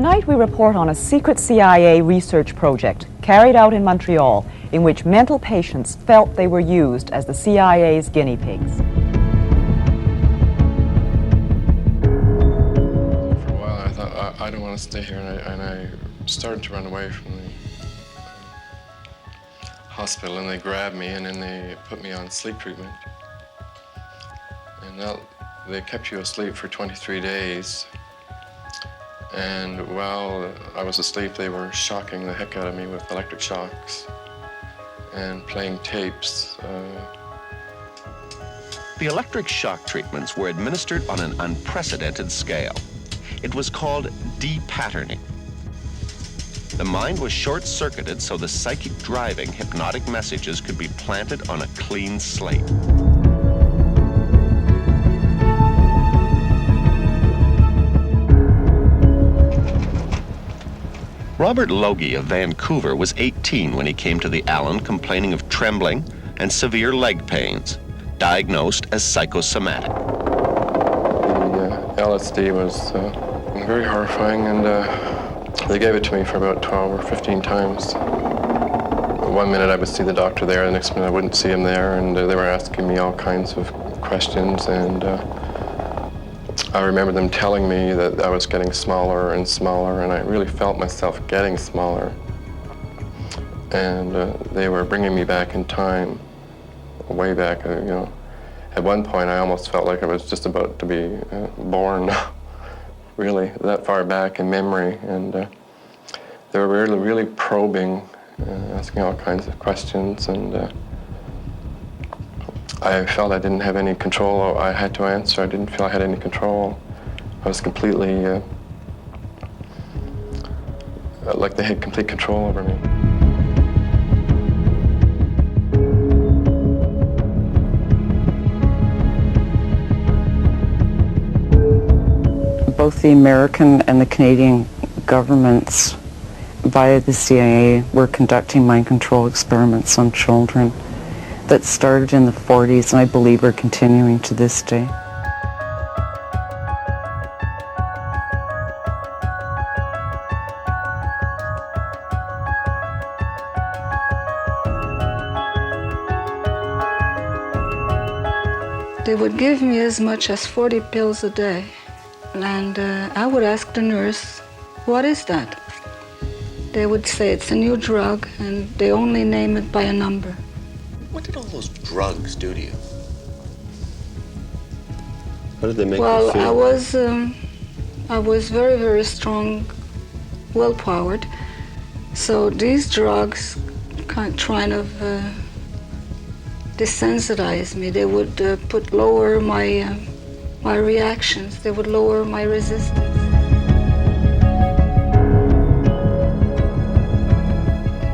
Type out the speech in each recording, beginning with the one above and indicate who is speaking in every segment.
Speaker 1: Tonight we report on a secret CIA research project carried out in Montreal in which mental patients felt they were used as the CIA's guinea pigs.
Speaker 2: For a while I thought, I don't want to stay here, and I started to run away from the hospital, and they grabbed me and then they put me on sleep treatment. And they kept you asleep for 23 days. And while I was asleep, they were shocking the heck out of me with electric shocks and playing tapes.
Speaker 3: The electric shock treatments were administered on an unprecedented scale. It was called depatterning. The mind was short-circuited so the psychic driving hypnotic messages could be planted on a clean slate. Robert Logie of Vancouver was 18 when he came to the Allen complaining of trembling and severe leg pains, diagnosed as psychosomatic.
Speaker 2: The LSD was very horrifying, and they gave it to me for about 12 or 15 times. One minute I would see the doctor there, the next minute I wouldn't see him there, and they were asking me all kinds of questions, and I remember them telling me that I was getting smaller and smaller, and I really felt myself getting smaller. And they were bringing me back in time, way back, you know. At one point, I almost felt like I was just about to be born, really, that far back in memory. And they were really probing, asking all kinds of questions, and I felt I didn't have any control. I had to answer. I didn't feel I had any control. I was completely, like they had complete control over me.
Speaker 4: Both the American and the Canadian governments, via the CIA, were conducting mind control experiments on children that started in the 40s and I believe are continuing to this day.
Speaker 5: They would give me as much as 40 pills a day, and I would ask the nurse, what is that? They would say it's a new drug and they only name it by a number.
Speaker 6: What did all those drugs do to you? How did they make you
Speaker 5: well,
Speaker 6: feel?
Speaker 5: I was very, very strong, well-powered. So these drugs kind of desensitize me. They would lower my reactions. They would lower my resistance.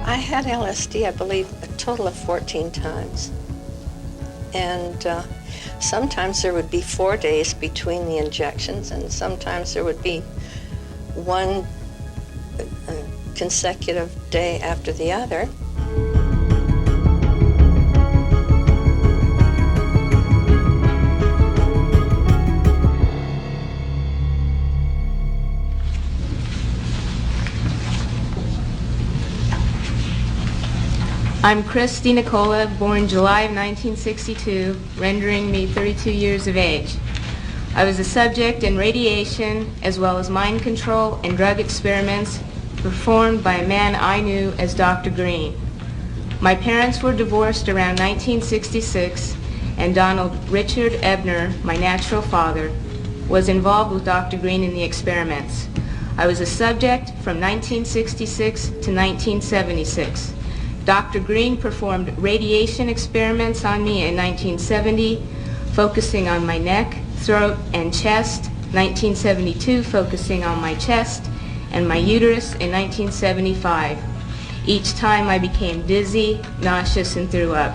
Speaker 7: I had LSD, I believe, a total of 14 times. And sometimes there would be 4 days between the injections, and sometimes there would be one consecutive day after the other.
Speaker 8: I'm Christy Nicola, born July of 1962, rendering me 32 years of age. I was a subject in radiation as well as mind control and drug experiments performed by a man I knew as Dr. Green. My parents were divorced around 1966, and Donald Richard Ebner, my natural father, was involved with Dr. Green in the experiments. I was a subject from 1966 to 1976. Dr. Green performed radiation experiments on me in 1970, focusing on my neck, throat, and chest, 1972 focusing on my chest, and my uterus in 1975. Each time I became dizzy, nauseous, and threw up.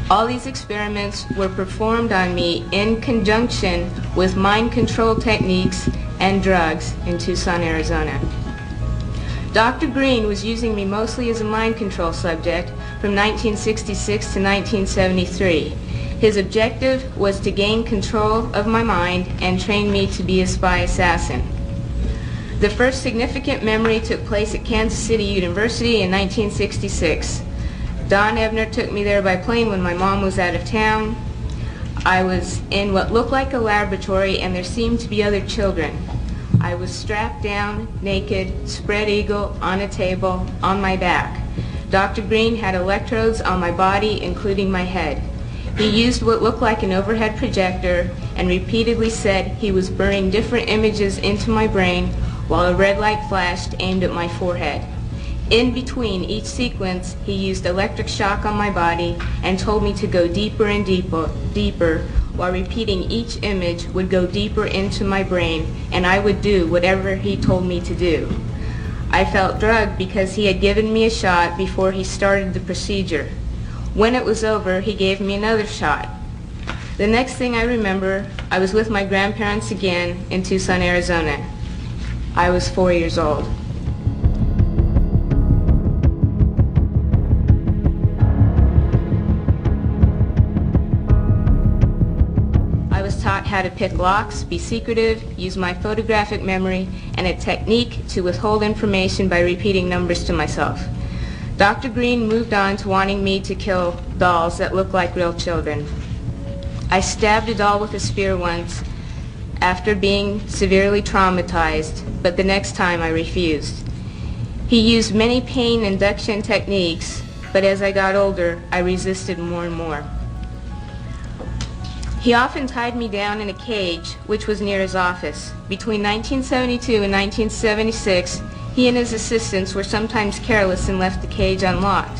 Speaker 8: All these experiments were performed on me in conjunction with mind control techniques and drugs in Tucson, Arizona. Dr. Green was using me mostly as a mind control subject from 1966 to 1973. His objective was to gain control of my mind and train me to be a spy assassin. The first significant memory took place at Kansas City University in 1966. Don Ebner took me there by plane when my mom was out of town. I was in what looked like a laboratory, and there seemed to be other children. I was strapped down, naked, spread eagle, on a table, on my back. Dr. Green had electrodes on my body, including my head. He used what looked like an overhead projector and repeatedly said he was burning different images into my brain while a red light flashed aimed at my forehead. In between each sequence, he used electric shock on my body and told me to go deeper and deeper, while repeating each image would go deeper into my brain, and I would do whatever he told me to do. I felt drugged because he had given me a shot before he started the procedure. When it was over, he gave me another shot. The next thing I remember, I was with my grandparents again in Tucson, Arizona. I was 4 years old. I was taught how to pick locks, be secretive, use my photographic memory, and a technique to withhold information by repeating numbers to myself. Dr. Green moved on to wanting me to kill dolls that looked like real children. I stabbed a doll with a spear once after being severely traumatized, but the next time I refused. He used many pain induction techniques, but as I got older, I resisted more and more. He often tied me down in a cage, which was near his office. Between 1972 and 1976, he and his assistants were sometimes careless and left the cage unlocked.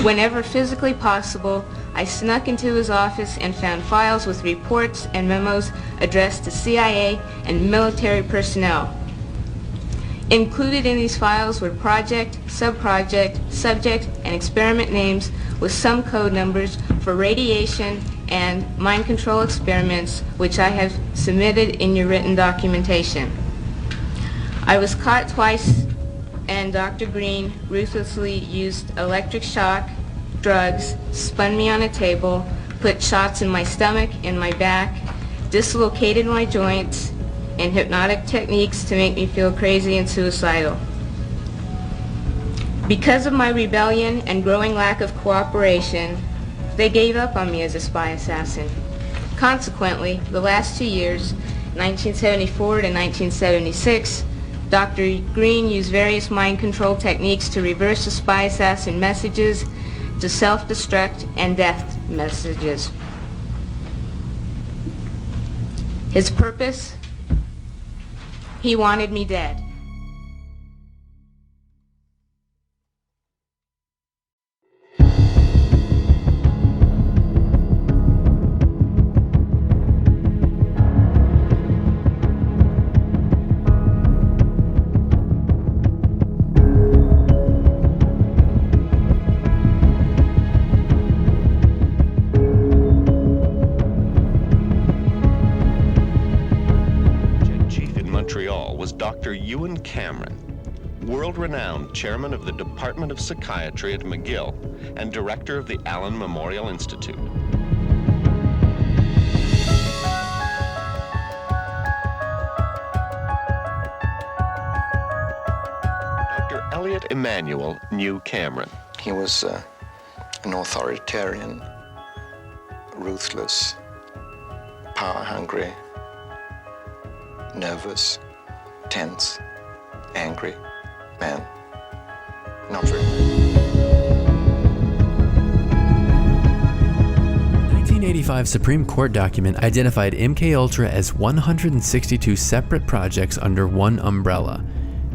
Speaker 8: Whenever physically possible, I snuck into his office and found files with reports and memos addressed to CIA and military personnel. Included in these files were project, subproject, subject, and experiment names with some code numbers for radiation and mind control experiments, which I have submitted in your written documentation. I was caught twice, and Dr. Green ruthlessly used electric shock, drugs, spun me on a table, put shots in my stomach and my back, dislocated my joints, and hypnotic techniques to make me feel crazy and suicidal. Because of my rebellion and growing lack of cooperation, they gave up on me as a spy assassin. Consequently, the last 2 years, 1974 to 1976, Dr. Green used various mind control techniques to reverse the spy assassin messages to self-destruct and death messages. His purpose? He wanted me dead.
Speaker 3: Dr. Ewan Cameron, world-renowned chairman of the Department of Psychiatry at McGill and director of the Allen Memorial Institute. Dr. Elliot Emanuel knew Cameron.
Speaker 9: He was an authoritarian, ruthless, power-hungry, nervous, tense, angry man. Not very.
Speaker 10: 1985 Supreme Court document identified MKUltra as 162 separate projects under one umbrella,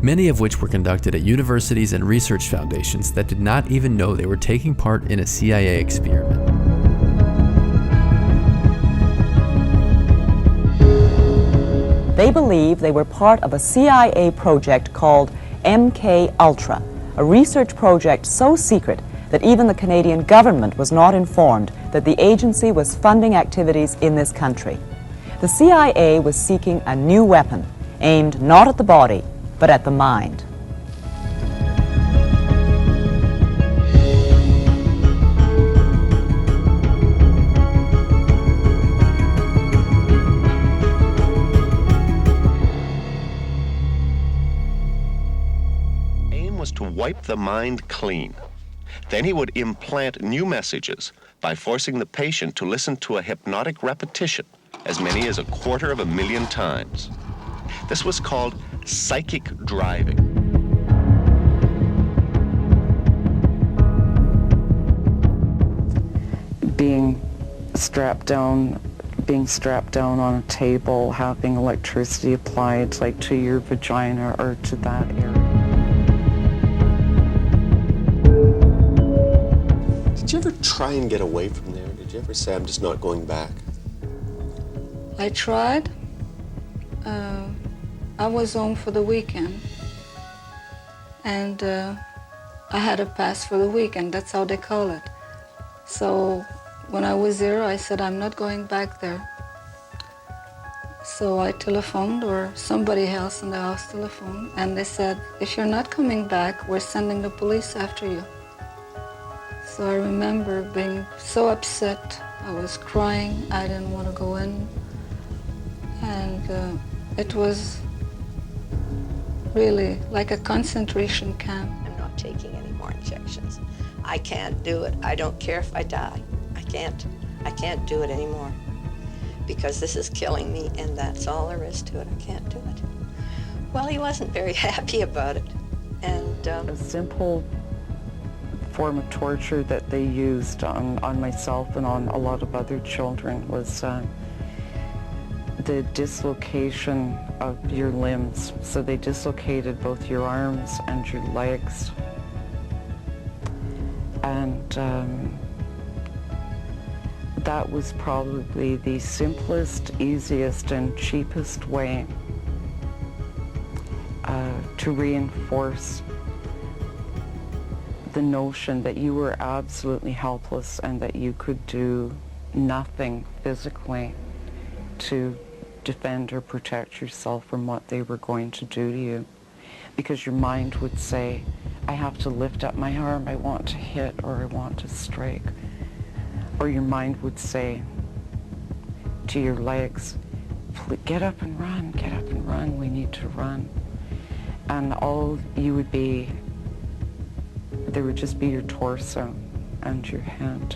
Speaker 10: many of which were conducted at universities and research foundations that did not even know they were taking part in a CIA experiment.
Speaker 1: They believe they were part of a CIA project called MKUltra, a research project so secret that even the Canadian government was not informed that the agency was funding activities in this country. The CIA was seeking a new weapon, aimed not at the body, but at the mind.
Speaker 3: was to wipe the mind clean. Then he would implant new messages by forcing the patient to listen to a hypnotic repetition as many as 250,000 times. This was called psychic driving.
Speaker 4: Being strapped down on a table, having electricity applied like to your vagina or to that area.
Speaker 6: Did you ever try and get away from there? Did you ever say, I'm just not going back?
Speaker 5: I tried. I was home for the weekend, and I had a pass for the weekend. That's how they call it. So when I was there, I said, I'm not going back there. So I telephoned, or somebody else in the house telephoned, and they said, if you're not coming back, we're sending the police after you. So I remember being so upset. I was crying. I didn't want to go in. And it was really like a concentration camp.
Speaker 7: I'm not taking any more injections. I can't do it. I don't care if I die. I can't do it anymore because this is killing me, and that's all there is to it. I can't do it. Well, he wasn't very happy about it. And
Speaker 4: a simple form of torture that they used on myself and on a lot of other children was the dislocation of your limbs. So they dislocated both your arms and your legs. And that was probably the simplest, easiest, and cheapest way to reinforce the notion that you were absolutely helpless and that you could do nothing physically to defend or protect yourself from what they were going to do to you. Because your mind would say, I have to lift up my arm, I want to hit, or I want to strike. Or your mind would say to your legs, get up and run, we need to run. And all you would be, there would just be your torso and your head.